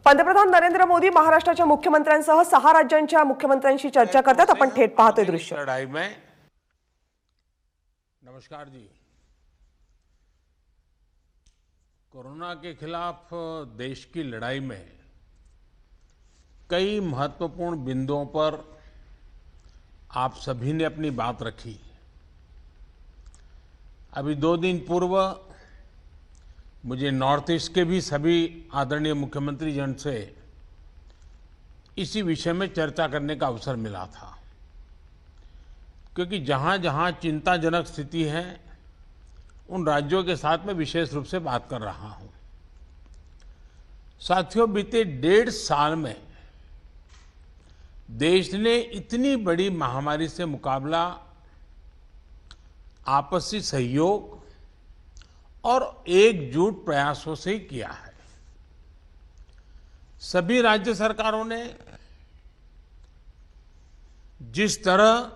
पंतप्रधान नरेंद्र मोदी महाराष्ट्राच्या मुख्यमंत्र्यांसह 6 राज्यांच्या मुख्यमंत्र्यांशी चर्चा करतात। आपण थेट पाहतोय दृश्य। लड़ाई में नमस्कार जी। कोरोना के खिलाफ देश की लड़ाई में कई महत्वपूर्ण बिंदुओं पर आप सभी ने अपनी बात रखी। अभी 2 दिन पूर्व मुझे नॉर्थ ईस्ट के भी सभी आदरणीय मुख्यमंत्री जन से इसी विषय में चर्चा करने का अवसर मिला था, क्योंकि जहां जहां चिंताजनक स्थिति है उन राज्यों के साथ मैं विशेष रूप से बात कर रहा हूं। साथियों, बीते 1.5 साल में देश ने इतनी बड़ी महामारी से मुकाबला आपसी सहयोग और एकजुट प्रयासों से ही किया है। सभी राज्य सरकारों ने जिस तरह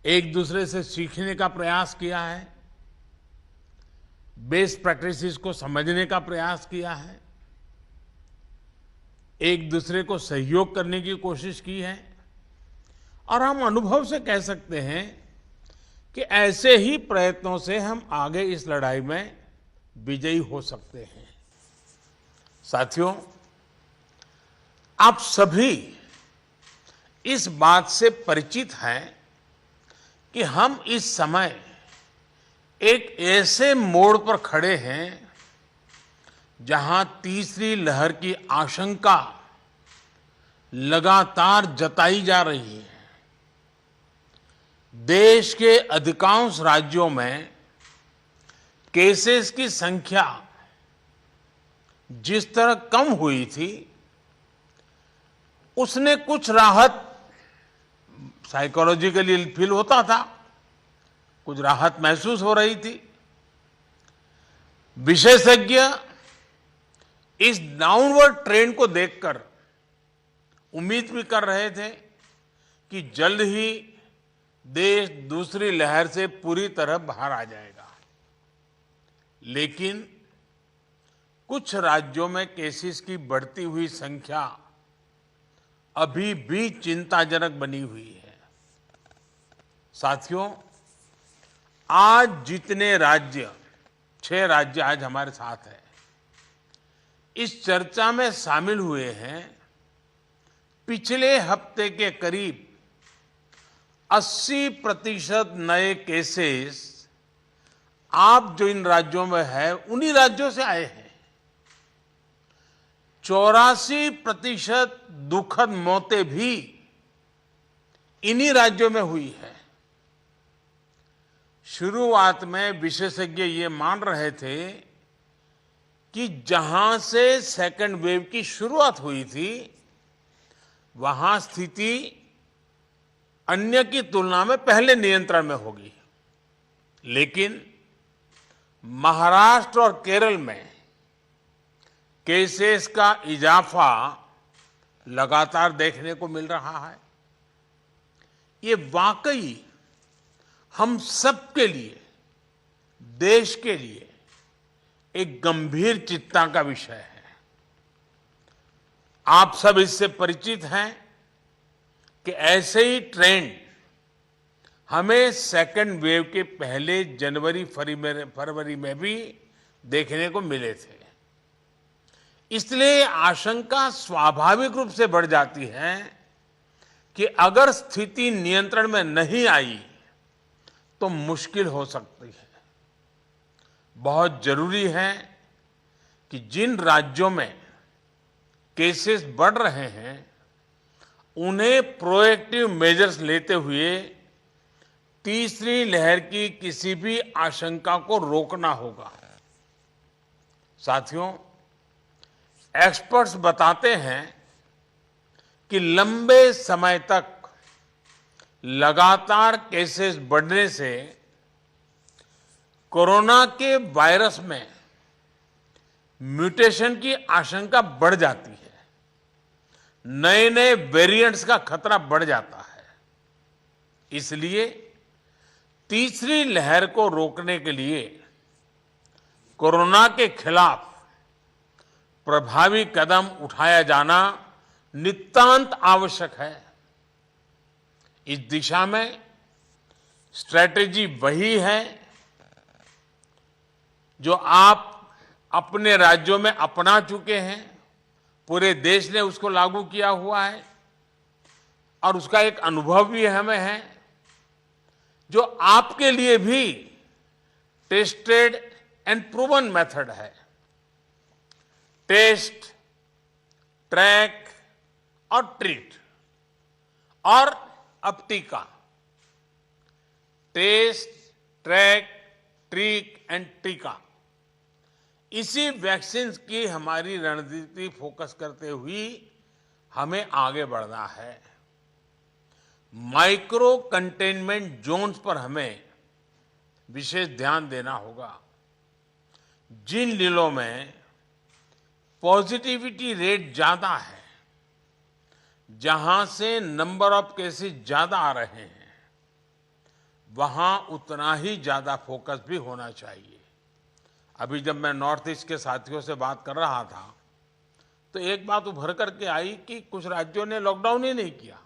एक दूसरे से सीखने का प्रयास किया है, बेस्ट प्रैक्टिसेस को समझने का प्रयास किया है, एक दूसरे को सहयोग करने की कोशिश की है, और हम अनुभव से कह सकते हैं कि ऐसे ही प्रयत्नों से हम आगे इस लड़ाई में विजयी हो सकते हैं। साथियों, आप सभी इस बात से परिचित हैं कि हम इस समय एक ऐसे मोड़ पर खड़े हैं जहां तीसरी लहर की आशंका लगातार जताई जा रही है। देश के अधिकांश राज्यों में केसेस की संख्या जिस तरह कम हुई थी, उसने कुछ राहत साइकोलॉजिकली फील होता था, कुछ राहत महसूस हो रही थी। विशेषज्ञ इस डाउनवर्ड ट्रेंड को देखकर उम्मीद भी कर रहे थे कि जल्द ही देश दूसरी लहर से पूरी तरह बाहर आ जाएगा। लेकिन कुछ राज्यों में केसेस की बढ़ती हुई संख्या अभी भी चिंताजनक बनी हुई है। साथियों, आज जितने राज्य, 6 राज्य आज हमारे साथ हैं, इस चर्चा में शामिल हुए हैं, पिछले हफ्ते के करीब 80% नए केसेस आप जो इन राज्यों में है उन्हीं राज्यों से आए हैं। 84% दुखद मौतें भी इन्हीं राज्यों में हुई है। शुरुआत में विशेषज्ञ ये मान रहे थे कि जहां से सेकंड वेव की शुरुआत हुई थी, वहां स्थिति अन्य की तुलना में पहले नियंत्रण में होगी। लेकिन महाराष्ट्र और केरल में केसेस का इजाफा लगातार देखने को मिल रहा है। ये वाकई हम सबके लिए, देश के लिए एक गंभीर चिंता का विषय है। आप सब इससे परिचित हैं कि ऐसे ही ट्रेंड हमें सेकंड वेव के पहले जनवरी फरवरी में भी देखने को मिले थे। इसलिए आशंका स्वाभाविक रूप से बढ़ जाती है कि अगर स्थिति नियंत्रण में नहीं आई तो मुश्किल हो सकती है। बहुत जरूरी है कि जिन राज्यों में केसेस बढ़ रहे हैं, उन्हें प्रोएक्टिव मेजर्स लेते हुए तीसरी लहर की किसी भी आशंका को रोकना होगा। साथियों, एक्सपर्ट्स बताते हैं कि लंबे समय तक लगातार केसेस बढ़ने से कोरोना के वायरस में म्यूटेशन की आशंका बढ़ जाती है, नए नए वेरिएंट्स का खतरा बढ़ जाता है। इसलिए तीसरी लहर को रोकने के लिए कोरोना के खिलाफ प्रभावी कदम उठाया जाना नितांत आवश्यक है। इस दिशा में स्ट्रैटेजी वही है जो आप अपने राज्यों में अपना चुके हैं, पूरे देश ने उसको लागू किया हुआ है और उसका एक अनुभव भी हमें है, जो आपके लिए भी टेस्टेड एंड प्रूवन मेथड है। टेस्ट, ट्रैक और ट्रीट और अब टीका। टेस्ट, ट्रैक, ट्रीट एंड टीका, इसी वैक्सीन की हमारी रणनीति फोकस करते हुए हमें आगे बढ़ना है। माइक्रो कंटेनमेंट जोन्स पर हमें विशेष ध्यान देना होगा। जिन जिलों में पॉजिटिविटी रेट ज्यादा है, जहां से नंबर ऑफ केसेस ज्यादा आ रहे हैं, वहां उतना ही ज्यादा फोकस भी होना चाहिए। अभी जब मैं नॉर्थ ईस्ट के साथियों से बात कर रहा था तो एक बात उभर करके आई कि कुछ राज्यों ने लॉकडाउन ही नहीं किया,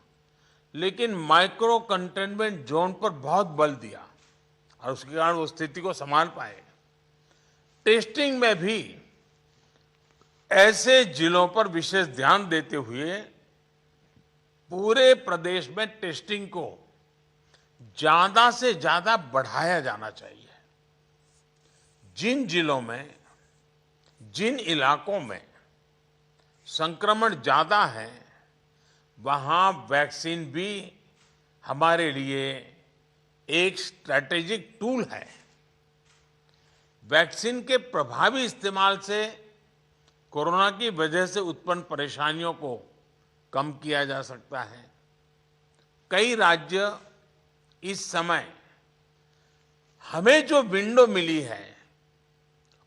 लेकिन माइक्रो कंटेनमेंट जोन पर बहुत बल दिया और उसके कारण वो स्थिति को संभाल पाए। टेस्टिंग में भी ऐसे जिलों पर विशेष ध्यान देते हुए पूरे प्रदेश में टेस्टिंग को ज्यादा से ज्यादा बढ़ाया जाना चाहिए। जिन जिलों में, जिन इलाकों में संक्रमण ज्यादा है, वहां वैक्सीन भी हमारे लिए एक स्ट्रैटेजिक टूल है। वैक्सीन के प्रभावी इस्तेमाल से कोरोना की वजह से उत्पन्न परेशानियों को कम किया जा सकता है। कई राज्य इस समय हमें जो विंडो मिली है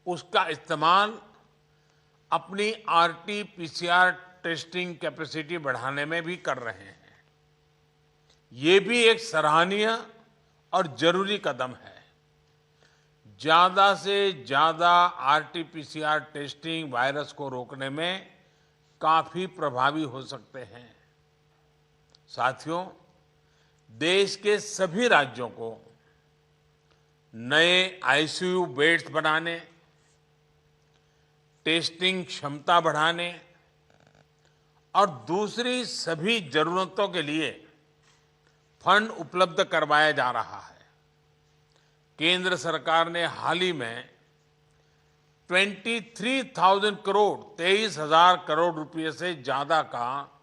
उसका इस्तेमाल अपनी आरटी-पीसीआर टेस्टिंग कैपेसिटी बढ़ाने में भी कर रहे हैं। ये भी एक सराहनीय और जरूरी कदम है। ज्यादा से ज्यादा आरटी-पीसीआर टेस्टिंग वायरस को रोकने में काफी प्रभावी हो सकते हैं। साथियों, देश के सभी राज्यों को नए आईसीयू बेड्स बनाने, टेस्टिंग क्षमता बढ़ाने और दूसरी सभी जरूरतों के लिए फंड उपलब्ध करवाया जा रहा है। केंद्र सरकार ने हाल ही में 23,000 करोड़ 23,000 करोड़ रुपए से ज्यादा का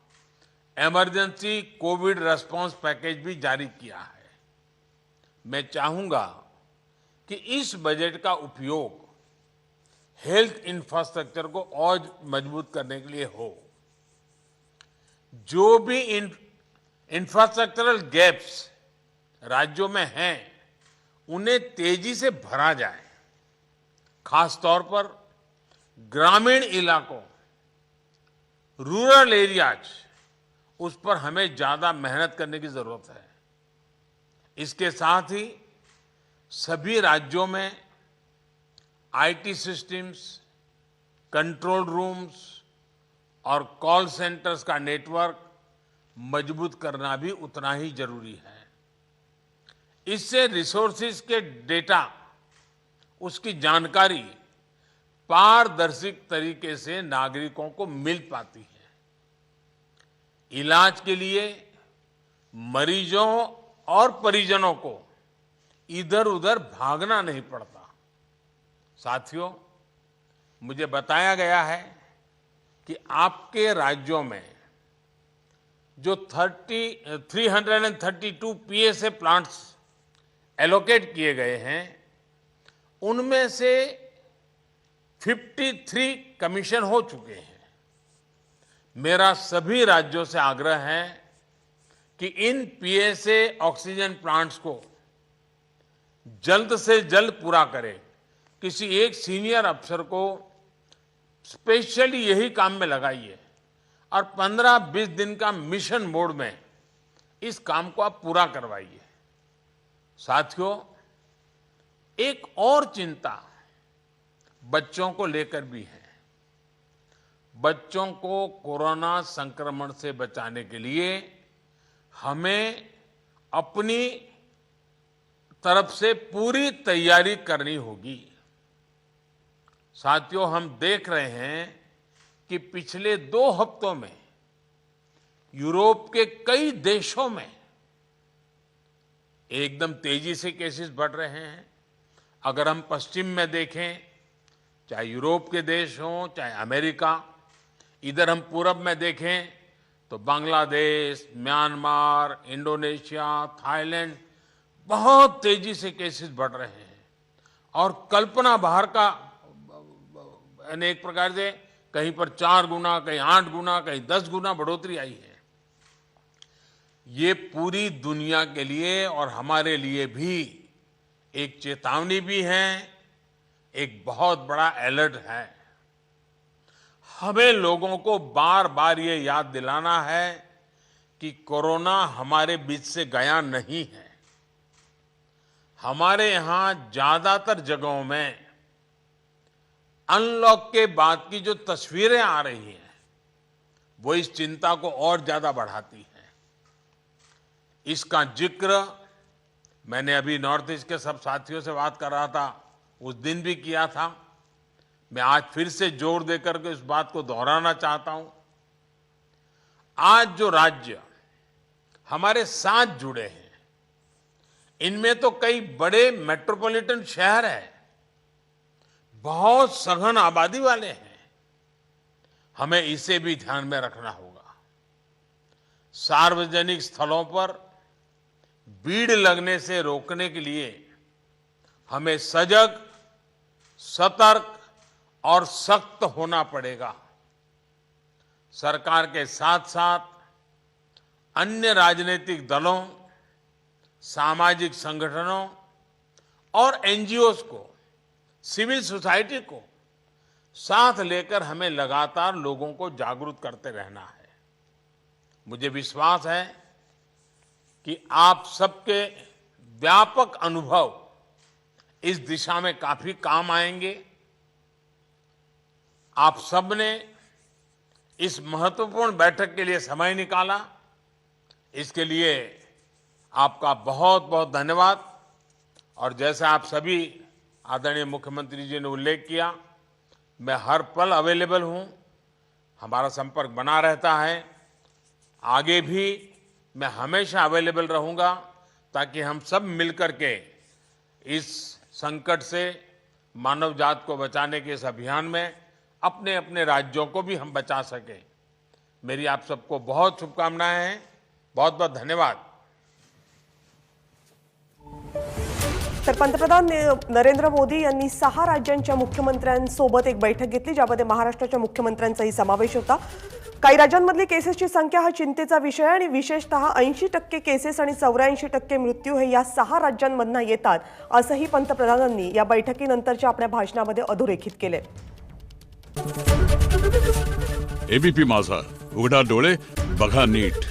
इमरजेंसी कोविड रिस्पांस पैकेज भी जारी किया है। मैं चाहूंगा कि इस बजट का उपयोग हेल्थ इंफ्रास्ट्रक्चर को और मजबूत करने के लिए हो। जो भी इंफ्रास्ट्रक्चरल गैप्स राज्यों में हैं, उन्हें तेजी से भरा जाए। खास तौर पर ग्रामीण इलाकों, रूरल एरियाज, उस पर हमें ज्यादा मेहनत करने की जरूरत है। इसके साथ ही सभी राज्यों में आईटी सिस्टम्स, कंट्रोल रूम्स और कॉल सेंटर्स का नेटवर्क मजबूत करना भी उतना ही जरूरी है। इससे रिसोर्सेज के डेटा, उसकी जानकारी पारदर्शी तरीके से नागरिकों को मिल पाती है। इलाज के लिए मरीजों और परिजनों को इधर उधर भागना नहीं पड़ता। साथियों, मुझे बताया गया है कि आपके राज्यों में जो 332 पीएसए प्लांट्स एलोकेट किए गए हैं, उनमें से 53 कमीशन हो चुके हैं। मेरा सभी राज्यों से आग्रह है कि इन पीएसए ऑक्सीजन प्लांट्स को जल्द से जल्द पूरा करें। किसी एक सीनियर अफसर को स्पेशली यही काम में लगाइए और 15-20 दिन का मिशन मोड में इस काम को आप पूरा करवाइए। साथियों, एक और चिंता बच्चों को लेकर भी है। बच्चों को कोरोना संक्रमण से बचाने के लिए हमें अपनी तरफ से पूरी तैयारी करनी होगी। साथियों, हम देख रहे हैं कि पिछले 2 हफ्तों में यूरोप के कई देशों में एकदम तेजी से केसेस बढ़ रहे हैं। अगर हम पश्चिम में देखें, चाहे यूरोप के देश हों, चाहे अमेरिका, इधर हम पूरब में देखें तो बांग्लादेश, म्यांमार, इंडोनेशिया, थाईलैंड बहुत तेजी से केसेस बढ़ रहे हैं और कल्पना बाहर का यानी एक प्रकार से कहीं पर 4 गुना, कहीं 8 गुना, कहीं 10 गुना बढ़ोतरी आई है। ये पूरी दुनिया के लिए और हमारे लिए भी एक चेतावनी भी है, एक बहुत बड़ा अलर्ट है। हमें लोगों को बार बार ये याद दिलाना है कि कोरोना हमारे बीच से गया नहीं है। हमारे यहां ज्यादातर जगहों में अनलॉक के बाद की जो तस्वीरें आ रही हैं वो इस चिंता को और ज्यादा बढ़ाती हैं। इसका जिक्र मैंने अभी नॉर्थ ईस्ट के सब साथियों से बात कर रहा था, उस दिन भी किया था। मैं आज फिर से जोर देकर के इस बात को दोहराना चाहता हूं। आज जो राज्य हमारे साथ जुड़े हैं, इनमें तो कई बड़े मेट्रोपॉलिटन शहर हैं, बहुत सघन आबादी वाले हैं। हमें इसे भी ध्यान में रखना होगा। सार्वजनिक स्थलों पर भीड़ लगने से रोकने के लिए हमें सजग, सतर्क और सख्त होना पड़ेगा। सरकार के साथ साथ अन्य राजनीतिक दलों, सामाजिक संगठनों और एनजीओज को, सिविल सोसाइटी को साथ लेकर हमें लगातार लोगों को जागरूक करते रहना है। मुझे विश्वास है कि आप सबके व्यापक अनुभव इस दिशा में काफी काम आएंगे। आप सबने इस महत्वपूर्ण बैठक के लिए समय निकाला, इसके लिए आपका बहुत बहुत धन्यवाद। और जैसे आप सभी आदरणीय मुख्यमंत्री जी ने उल्लेख किया, मैं हर पल अवेलेबल हूं, हमारा संपर्क बना रहता है। आगे भी मैं हमेशा अवेलेबल रहूंगा ताकि हम सब मिलकर के इस संकट से मानव जात को बचाने के इस अभियान में अपने अपने राज्यों को भी हम बचा सकें। मेरी आप सबको बहुत शुभकामनाएं हैं। बहुत बहुत धन्यवाद। तर पंतप्रधान नरेंद्र मोदी यांनी 6 राज्यांच्या मुख्यमंत्र्यांसोबत एक बैठक घेतली, ज्यामध्ये महाराष्ट्राच्या मुख्यमंत्र्यांचाही समावेश होता। काही राज्यांमधली केसेसची संख्या हा चिंतेचा विषय आहे आणि विशेषतः 80% केसेस आणि 84% मृत्यू हे या 6 राज्यांमधून येतात, असंही पंतप्रधानांनी या बैठकीनंतरच्या आपल्या भाषणामध्ये अधोरेखित केले। एबीपी माझा, उघडा डोळे बघा नीट।